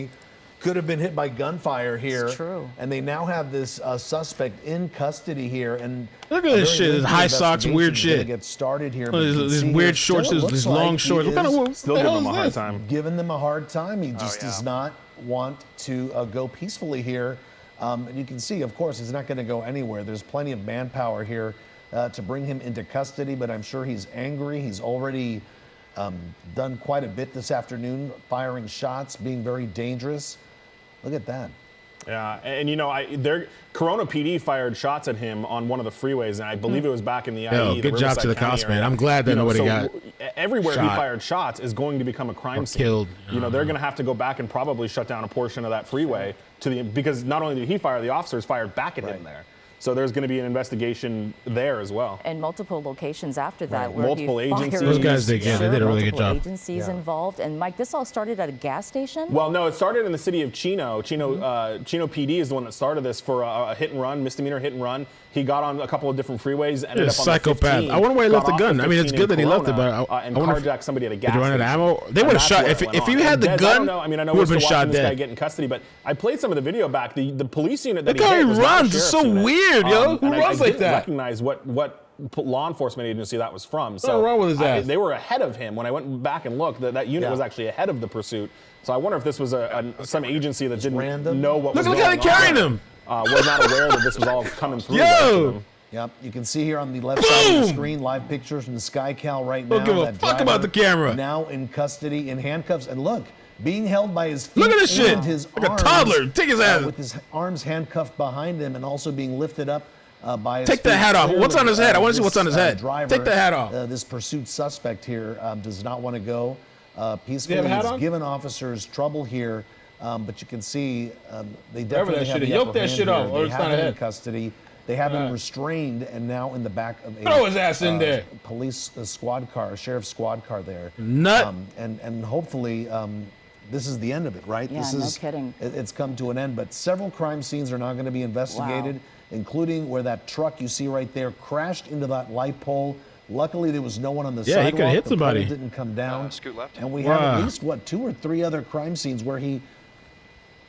could have been hit by gunfire here. It's true. And they now have this suspect in custody here. And look at this shit. This high socks, weird shit. Get started here. These weird shorts, these long shorts. What kind of still giving them a hard time? Giving them a hard time. He just does not want to go peacefully here. And you can see, of course, he's not going to go anywhere. There's plenty of manpower here to bring him into custody, but I'm sure he's angry. He's already done quite a bit this afternoon, firing shots, being very dangerous. Look at that. Yeah, and you know, Corona PD fired shots at him on one of the freeways, and I believe it was back in the IE. Good job to the cops, man. I'm glad that nobody got everywhere shot. He fired shots is going to become a crime scene. Killed. You know, they're going to have to go back and probably shut down a portion of that freeway because not only did he fire, the officers fired back at him there. So there's going to be an investigation there as well. And multiple locations after that. Where multiple agencies. Those guys they did a really good job. Agencies involved. And Mike, this all started at a gas station? Well, no, it started in the city of Chino. Chino PD is the one that started this for a hit and run, misdemeanor hit and run. He got on a couple of different freeways. Ended up on psychopath. The 15, I wonder why he left the gun. I mean, it's good that he left it, but and carjacked somebody at a gas station. Did he run out of ammo? They would have shot. If he had the gun, I don't know. I mean, I know he we're would have still been shot watching this guy dead. get in custody, but I played some of the video back. The police unit that Look how he hit was not runs. the It's so sheriff's unit. weird, yo. Who runs like I didn't that? recognize what law enforcement agency that was from. What's wrong with his ass? They were ahead of him when I went back and looked. That unit was actually ahead of the pursuit. So I wonder if this was some agency that didn't know what was going on. Look how they carrying him. was not aware that this was all coming through. Yo! Yep, you can see here on the left side of the screen live pictures from the SkyCal right now. Don't give a fuck about the camera. Now in custody in handcuffs, and look, being held by his feet Look at this shit. and his like arms, a toddler. Take his ass. with his arms handcuffed behind him, and also being lifted up by his Take that feet. hat off. What's on his head? I want to see This, what's on his head. Driver, Take the hat off. This pursuit suspect here does not want to go peacefully. have a hat He's on? given officers trouble here, but you can see they Whatever definitely that have shit the is. Yoke upper that hand shit here. off, or They it's have not a him in head. custody. They have him restrained and now in the back of a Throw his ass in there. police squad car, a sheriff's squad car there. Nut. And hopefully this is the end of it, right? Yeah, this no is, kidding. It's come to an end, but several crime scenes are now going to be investigated, including where that truck you see right there crashed into that light pole. Luckily, there was no one on the sidewalk. he could have hit The somebody. pole didn't come down. Scoot left. And we have at least, 2 or 3 other crime scenes where he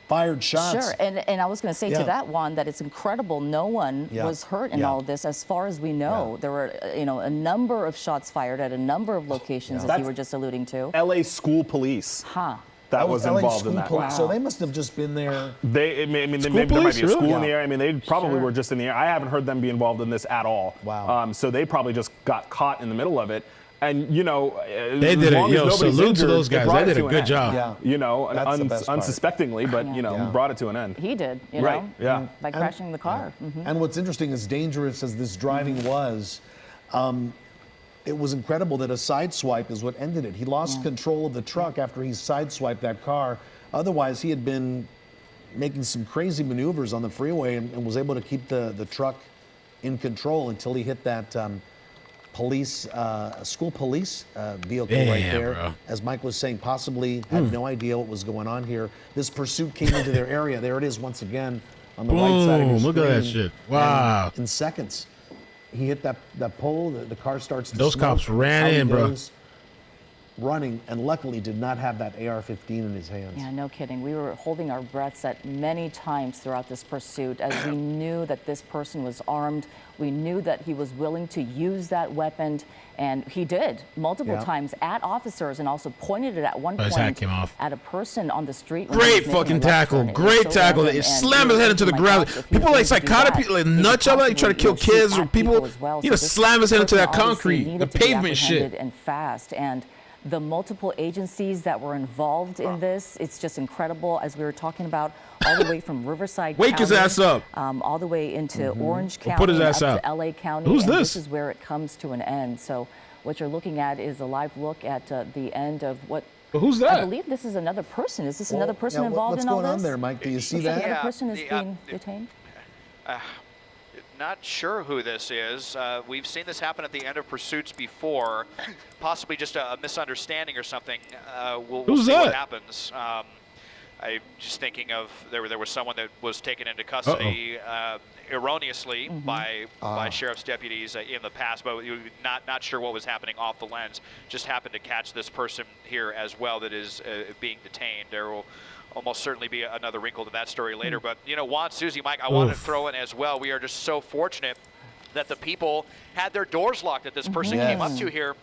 fired shots. Sure, and I was going to say to that one that it's incredible no one was hurt in all of this. As far as we know, there were a number of shots fired at a number of locations, as you were just alluding to. LA school police. Huh. That was LA involved school in that. police. So they must have just been there. There might be a police, school really? in the area. I mean, they probably were just in the air. I haven't heard them be involved in this at all. Wow. So they probably just got caught in the middle of it. And, They did it. Yo, salute to those guys. They did a good job. Yeah. You know, That's the best part. unsuspectingly, but, brought it to an end. He did, you Right, know, yeah. by crashing the car. And what's interesting, as dangerous as this driving was, it was incredible that a sideswipe is what ended it. He lost control of the truck after he sideswiped that car. Otherwise, he had been making some crazy maneuvers on the freeway and was able to keep the truck in control until he hit that school police vehicle right there. Bro. As Mike was saying, possibly had no idea what was going on here. This pursuit came into their area. There it is once again on the right side of your Boom, screen. look at that shit. Wow. And in seconds, he hit that pole. The car starts to Those smoke. cops ran Out he in, bro. goes, running, and luckily did not have that AR-15 in his hands. Yeah, no kidding. We were holding our breaths at many times throughout this pursuit as we knew that this person was armed. We knew that he was willing to use that weapon, and he did multiple times at officers and also pointed it at one His hat point came off. at a person on the street. when he was Great making a fucking left tackle. turn. It was Great so tackle. random, It and slammed we his were head into the thinking, my ground. gosh, if he People was like going to do psychotic that, people, like he could nut y'all, like try to possibly, kill kids shoot or at people. as well. You So just this slam his head into person that obviously concrete, needed the to be pavement shit. apprehended and fast. And the multiple agencies that were involved in this, it's just incredible. As we were talking about, all the way from Riverside Wake County, his ass up. all the way into Orange County, put his and ass up out. to LA County. Who's and this? This is where it comes to an end. So what you're looking at is a live look at the end of what. But who's that? I believe this is another person. Is this another person involved what's in all going this? on there, Mike? Do you see Another that? person is being detained? Not sure who this is. We've seen this happen at the end of pursuits before, possibly just a misunderstanding or something. We'll Who's see that? what happens. I'm just thinking of there was someone that was taken into custody erroneously by sheriff's deputies in the past, but not sure what was happening off the lens. Just happened to catch this person here as well that is being detained. There will almost certainly be another wrinkle to that story later. But, Juan, Susie, Mike, I want to throw in as well. We are just so fortunate that the people had their doors locked that this person came up to here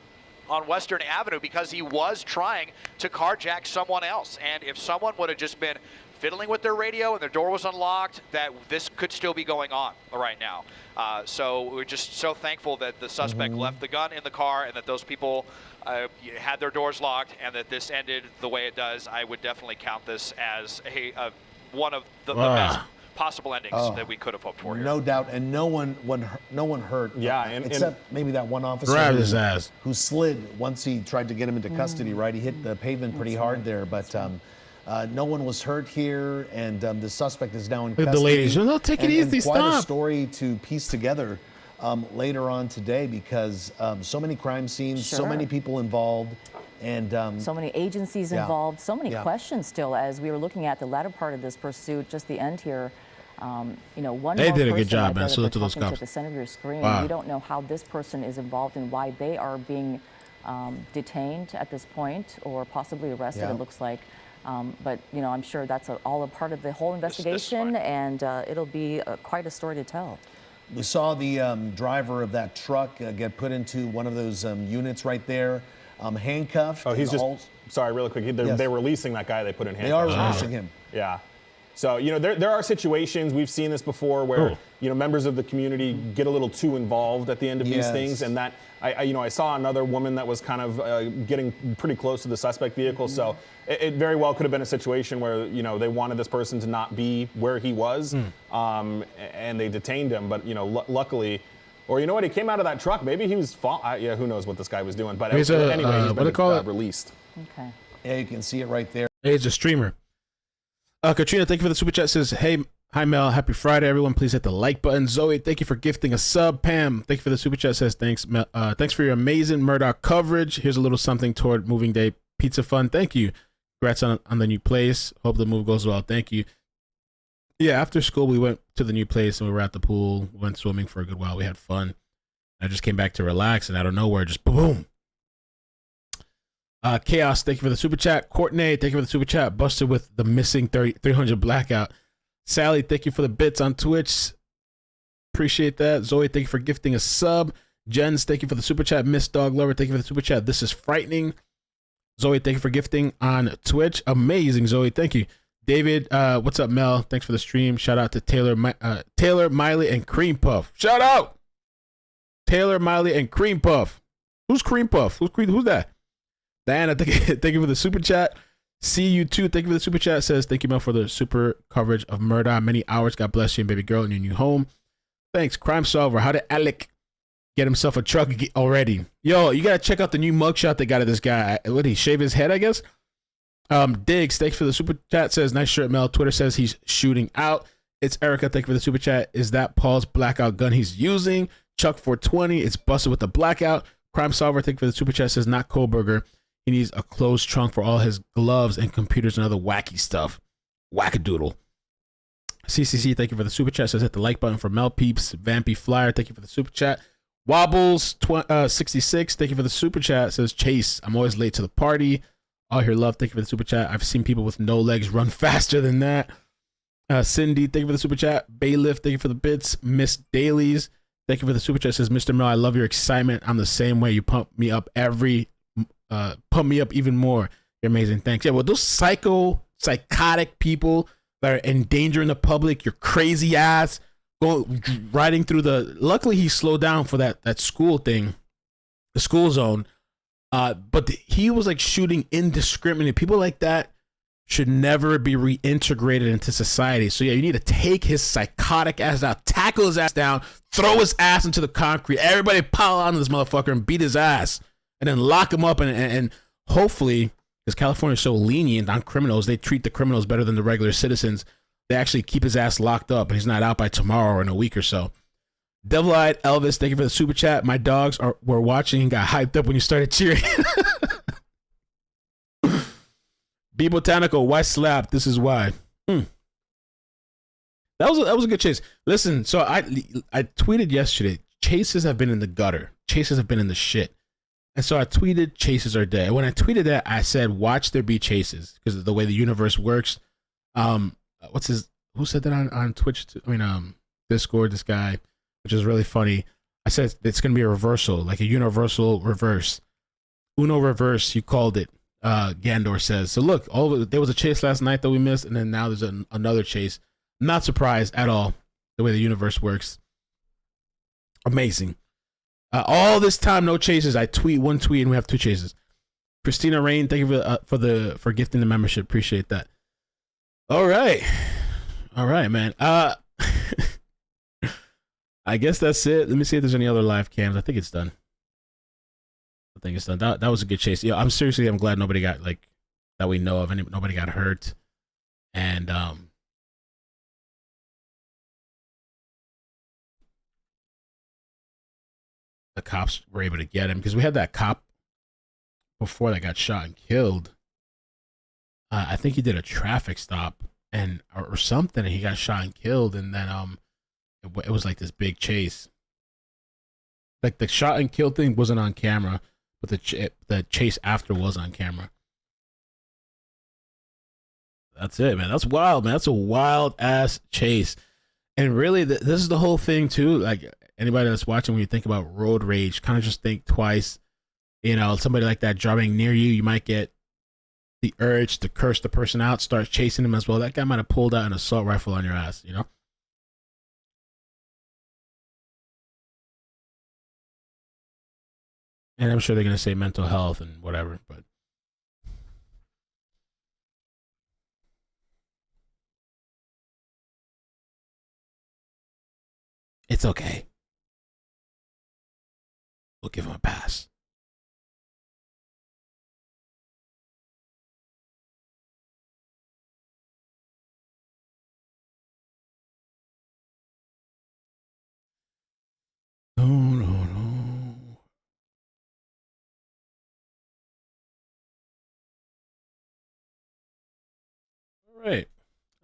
on Western Avenue because he was trying to carjack someone else. And if someone would have just been fiddling with their radio and their door was unlocked, that this could still be going on right now. So we're just so thankful that the suspect left the gun in the car and that those people had their doors locked and that this ended the way it does. I would definitely count this as one of the best possible endings that we could have hoped for here. No doubt, and no one hurt. Yeah, except maybe that one officer Grab his ass. who slid once he tried to get him into custody. Right, he hit the pavement pretty hard there, but no one was hurt here, and the suspect is now in Look custody. at the ladies. No, take it easy. And quite a Stop. story to piece together later on today because so many crime scenes, so many people involved. And so many agencies involved, so many questions still as we were looking at the latter part of this pursuit, just the end here. One They more did a good person job, right man. there Salute that to those they're talking cops. at the center of your screen. Wow. We don't know how this person is involved and why they are being detained at this point or possibly arrested, it looks like. But, I'm sure that's all a part of the whole investigation, and it'll be quite a story to tell. We saw the driver of that truck get put into one of those units right there, handcuffed. Oh, he's just, sorry, really quick. They're releasing that guy they put in handcuffs. They are releasing him. Yeah. So, you know, there are situations, we've seen this before, where, you know, members of the community get a little too involved at the end of these things. And that, I saw another woman that was kind of getting pretty close to the suspect vehicle. So it very well could have been a situation where, you know, they wanted this person to not be where he was, and they detained him. But, you know, luckily, or you know what, he came out of that truck. Maybe he was, yeah, who knows what this guy was doing. But anyway, he's been released. Okay. Yeah, you can see it right there. Hey, he's a streamer. Katrina, thank you for the super chat. Says, hey, hi Mel, happy Friday, everyone. Please hit the like button. Zoe, thank you for gifting a sub. Pam, thank you for the super chat. Says, thanks, Mel, thanks for your amazing Murdoch coverage. Here's a little something toward moving day pizza fun. Thank you. Congrats on the new place. Hope the move goes well. Thank you. Yeah, after school we went to the new place and we were at the pool. We went swimming for a good while. We had fun. I just came back to relax, and out of nowhere, just boom. Chaos, thank you for the super chat. Courtney, thank you for the super chat. Busted with the missing 300 blackout. Sally, thank you for the bits on Twitch. Appreciate that. Zoe, thank you for gifting a sub. Jens, thank you for the super chat. Miss Dog Lover, thank you for the super chat. This is frightening. Zoe, thank you for gifting on Twitch. Amazing, Zoe. Thank you. David, what's up, Mel? Thanks for the stream. Shout out to Taylor, Miley, and Cream Puff. Shout out! Taylor, Miley, and Cream Puff. Who's Cream Puff? Who's that? Diana, thank you for the super chat. See you too. Thank you for the super chat. Says, thank you, Mel, for the super coverage of murder. Many hours. God bless you and baby girl in your new home. Thanks. Crime Solver. How did Alec get himself a truck already? Yo, you got to check out the new mugshot they got of this guy. What did he shave his head, I guess? Diggs, thanks for the super chat. Says, nice shirt, Mel. Twitter says he's shooting out. It's Erica. Thank you for the super chat. Is that Paul's blackout gun he's using? Chuck 420. It's busted with the blackout. Crime Solver. Thank you for the super chat. Says, not Kohlberger. He needs a closed trunk for all his gloves and computers and other wacky stuff. Wackadoodle. CCC, thank you for the super chat. Says hit the like button for Mel Peeps. Vampy Flyer, thank you for the super chat. Wobbles 66, thank you for the super chat. Says Chase, I'm always late to the party. All your love, thank you for the super chat. I've seen people with no legs run faster than that. Cindy, thank you for the super chat. Bailiff, thank you for the bits. Miss Dailies, thank you for the super chat. Says Mr. Mel, I love your excitement. I'm the same way. You pump me up even more. You're amazing. Thanks. Yeah, well, those psychotic people that are endangering the public, your crazy ass, riding through luckily he slowed down for that school thing, the school zone. But he was like shooting indiscriminately. People like that should never be reintegrated into society. So yeah, you need to take his psychotic ass out, tackle his ass down, throw his ass into the concrete. Everybody pile onto this motherfucker and beat his ass. And then lock him up and hopefully, because California is so lenient on criminals, they treat the criminals better than the regular citizens. They actually keep his ass locked up and he's not out by tomorrow or in a week or so. Devil-Eyed Elvis, thank you for the super chat. My dogs were watching and got hyped up when you started cheering. Be Botanical, why slap? This is why. That was a good chase. Listen, so I tweeted yesterday, chases have been in the gutter. Chases have been in the shit. And so I tweeted, chases are dead. When I tweeted that, I said, watch there be chases, because of the way the universe works. Who said that on Twitch? Discord, this guy, which is really funny. I said, it's going to be a reversal, like a universal reverse. Uno reverse, you called it, Gandor says. So look, there was a chase last night that we missed, and then now there's another chase. Not surprised at all, the way the universe works. Amazing. All this time, no chases. I tweet one tweet and we have two chases. Christina Rain, thank you for gifting the membership. Appreciate that. All right, man. I guess that's it. Let me see if there's any other live cams. I think it's done. That was a good chase. Yeah, I'm glad nobody got that we know of. Nobody got hurt, and the cops were able to get him, because we had that cop before that got shot and killed. I think he did a traffic stop or something, and he got shot and killed, and then it was like this big chase. Like the shot and kill thing wasn't on camera, but the chase after was on camera. That's it, man. That's wild, man. That's a wild ass chase. And really, this is the whole thing too. Like, anybody that's watching, when you think about road rage, kind of just think twice. Somebody like that driving near you, you might get the urge to curse the person out starts chasing him as well, that guy might have pulled out an assault rifle on your ass, you know? And I'm sure they're going to say mental health and whatever, but it's okay. We'll give him a pass. No, no, no. All right.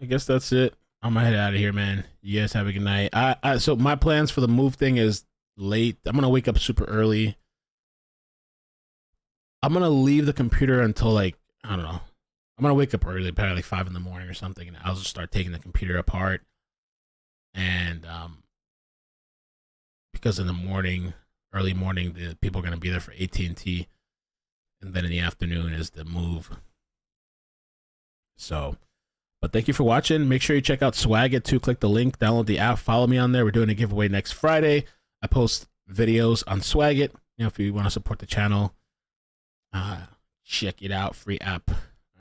I guess that's it. I'm gonna head out of here, man. You guys have a good night. So my plans for the move thing is late. I'm gonna wake up super early. I'm gonna leave the computer until like, I don't know. I'm gonna wake up early, probably like 5 in the morning or something, and I'll just start taking the computer apart. And because in the morning, early morning, the people are gonna be there for AT&T, and then in the afternoon is the move. So, but thank you for watching. Make sure you check out Swagit too. Click the link, download the app, follow me on there. We're doing a giveaway next Friday. I post videos on Swagit. You know, if you want to support the channel, check it out. Free app.